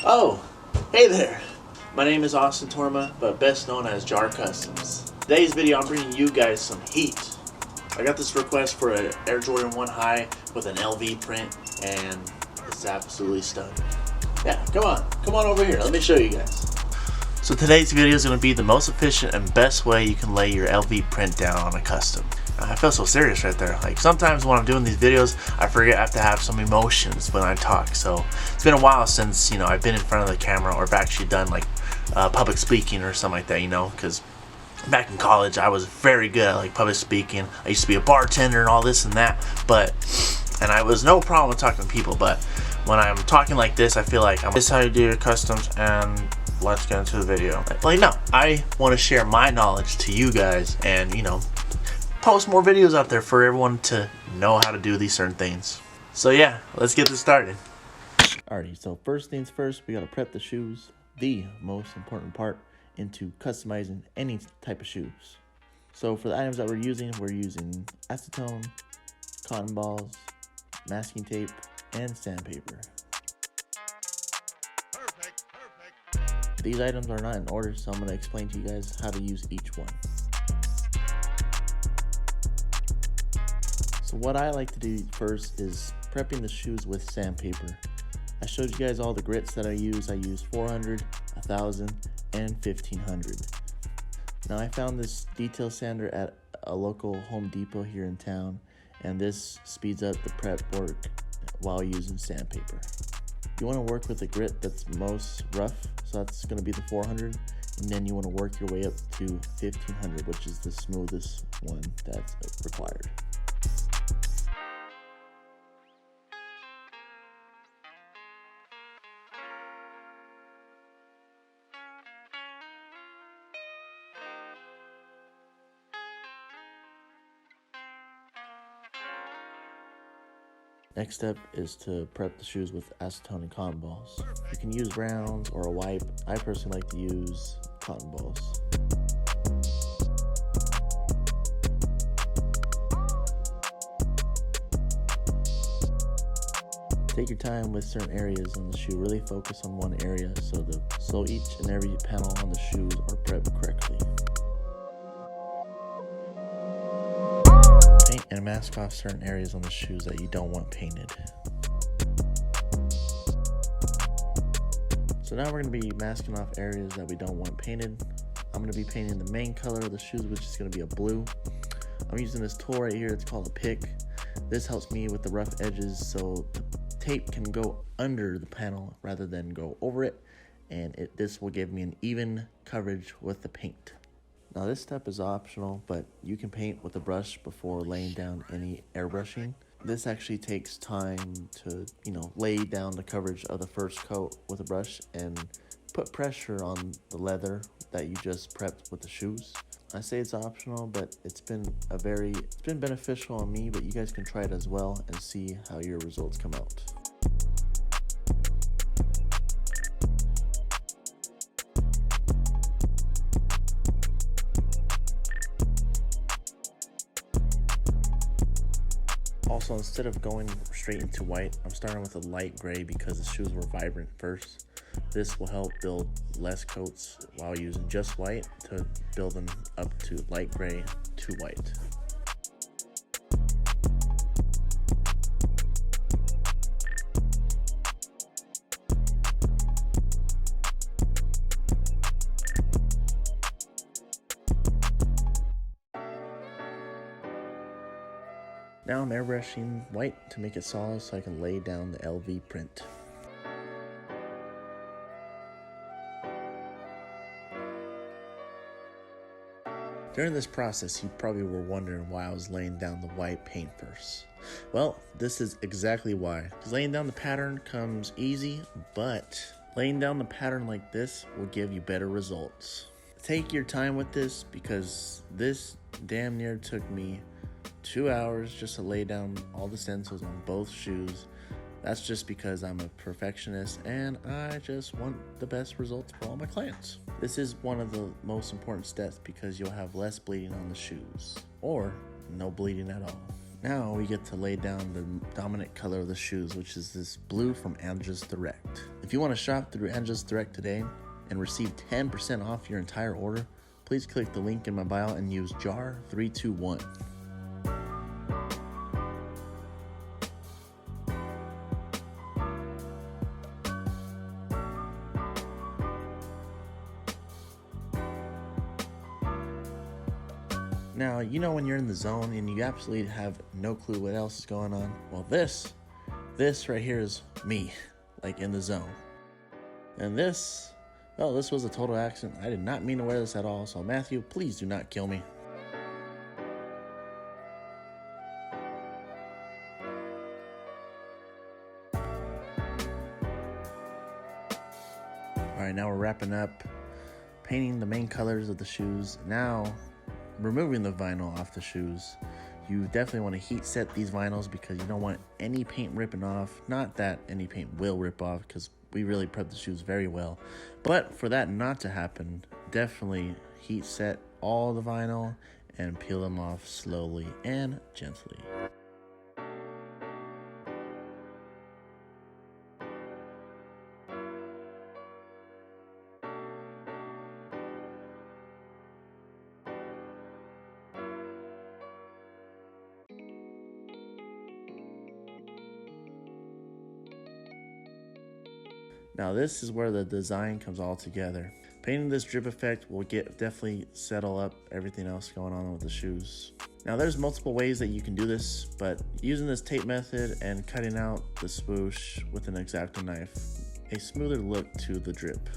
Oh, hey there. My name is Austin Torma, but best known as Jar Customs. Today's video, I'm bringing you guys some heat. I got this request for an Air Jordan 1 High with an LV print, and it's absolutely stunning. Yeah, come on over here. Let me show you guys. So today's video is going to be the most efficient and best way you can lay your LV print down on a custom. I feel so serious right there. Like sometimes when I'm doing these videos, I forget I have to have some emotions when I talk. So it's been a while since I've been in front of the camera or have actually done like public speaking or something like that. Because back in college I was very good at like public speaking. I used to be a bartender and all this and that. And I was no problem with talking to people. But when I'm talking like this, I feel like this is how you do your customs and let's get into the video. Like no, I want to share my knowledge to you guys and post more videos out there for everyone to know how to do these certain things. So yeah, let's get this started. Alrighty, so first things first, we gotta prep the shoes, the most important part into customizing any type of shoes. So for the items that we're using acetone, cotton balls, masking tape, and sandpaper. Perfect. These items are not in order, so I'm gonna explain to you guys how to use each one. So what I like to do first is prepping the shoes with sandpaper. I showed you guys all the grits that I use. I use 400, 1000, and 1500. Now I found this detail sander at a local Home Depot here in town, and this speeds up the prep work while using sandpaper. You want to work with the grit that's most rough, so that's going to be the 400, and then you want to work your way up to 1500, which is the smoothest one that's required. Next step is to prep the shoes with acetone and cotton balls. You can use rounds or a wipe. I personally like to use cotton balls. Take your time with certain areas on the shoe. Really focus on one area so each and every panel on the shoes are prepped correctly. Paint and mask off certain areas on the shoes that you don't want painted. So now we're going to be masking off areas that we don't want painted. I'm going to be painting the main color of the shoes, which is going to be a blue. I'm using this tool right here. It's called a pick. This helps me with the rough edges so the tape can go under the panel rather than go over it, and this will give me an even coverage with the paint. Now this step is optional, but you can paint with a brush before laying down any airbrushing. This actually takes time to, lay down the coverage of the first coat with a brush and put pressure on the leather that you just prepped with the shoes. I say it's optional, but it's been beneficial on me, but you guys can try it as well and see how your results come out. Also, instead of going straight into white, I'm starting with a light gray because the shoes were vibrant first. This will help build less coats while using just white to build them up to light gray to white. Now I'm airbrushing white to make it solid so I can lay down the LV print. During this process, you probably were wondering why I was laying down the white paint first. Well, this is exactly why. Because laying down the pattern comes easy, but laying down the pattern like this will give you better results. Take your time with this because this damn near took me 2 hours just to lay down all the stencils on both shoes. That's just because I'm a perfectionist and I just want the best results for all my clients. This is one of the most important steps because you'll have less bleeding on the shoes or no bleeding at all. Now we get to lay down the dominant color of the shoes, which is this blue from Andrus Direct. If you want to shop through Andrus Direct today and receive 10% off your entire order, please click the link in my bio and use JAR321. Now, you know when you're in the zone and you absolutely have no clue what else is going on? Well, this right here is me, like in the zone. And this was a total accident. I did not mean to wear this at all, so Matthew, please do not kill me. Alright, now we're wrapping up, painting the main colors of the shoes. Now, removing the vinyl off the shoes. You definitely want to heat set these vinyls because you don't want any paint ripping off. Not that any paint will rip off, because we really prep the shoes very well. But for that not to happen, definitely heat set all the vinyl and peel them off slowly and gently. Now this is where the design comes all together. Painting this drip effect will definitely settle up everything else going on with the shoes. Now there's multiple ways that you can do this, but using this tape method and cutting out the swoosh with an X-Acto knife, a smoother look to the drip.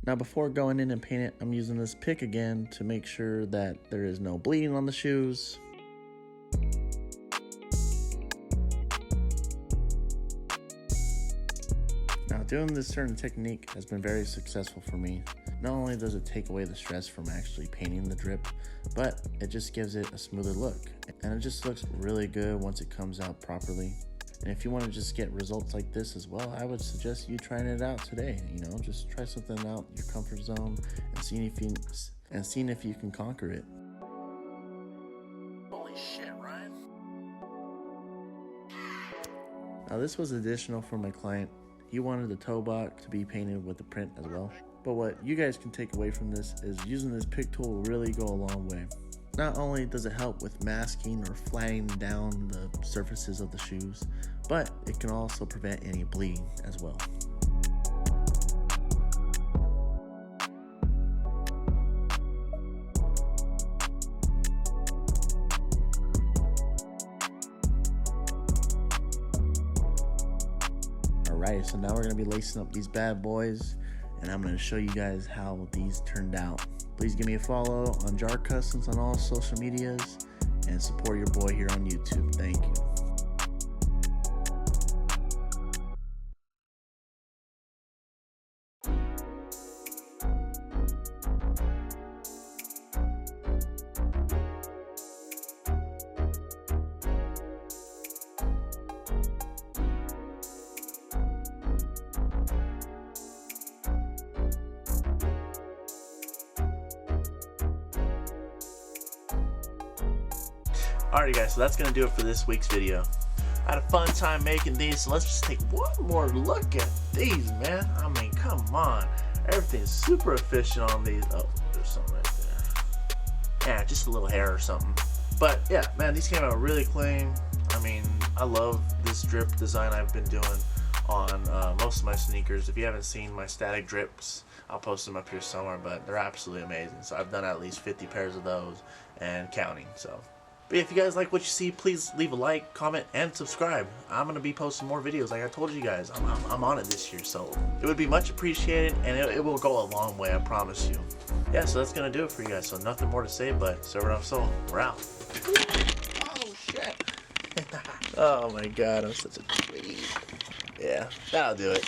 Now before going in and paint it, I'm using this pick again to make sure that there is no bleeding on the shoes. Now doing this certain technique has been very successful for me. Not only does it take away the stress from actually painting the drip, but it just gives it a smoother look. And it just looks really good once it comes out properly. And if you want to just get results like this as well, I would suggest you trying it out today. You know, just try something out in your comfort zone and seeing if you can conquer it. Holy shit, Ryan. Now this was additional for my client. He wanted the toe box to be painted with the print as well. But what you guys can take away from this is using this pick tool will really go a long way. Not only does it help with masking or flattening down the surfaces of the shoes, but it can also prevent any bleeding as well. Alright, so now we're going to be lacing up these bad boys, and I'm going to show you guys how these turned out. Please give me a follow on Jar Customs on all social medias and support your boy here on YouTube. Thank you. Alright guys, so that's going to do it for this week's video. I had a fun time making these, so let's just take one more look at these, man. I mean, come on. Everything's super efficient on these. Oh, there's something right there. Yeah, just a little hair or something. But yeah, man, these came out really clean. I mean, I love this drip design I've been doing on most of my sneakers. If you haven't seen my static drips, I'll post them up here somewhere, but they're absolutely amazing. So I've done at least 50 pairs of those and counting, so. But if you guys like what you see, please leave a like, comment, and subscribe. I'm going to be posting more videos like I told you guys. I'm on it this year, so it would be much appreciated, and it will go a long way, I promise you. Yeah, so that's going to do it for you guys. So nothing more to say, but Servin Up Sole, we're out. Oh, shit. Oh, my God, I'm such a tweet. Yeah, that'll do it.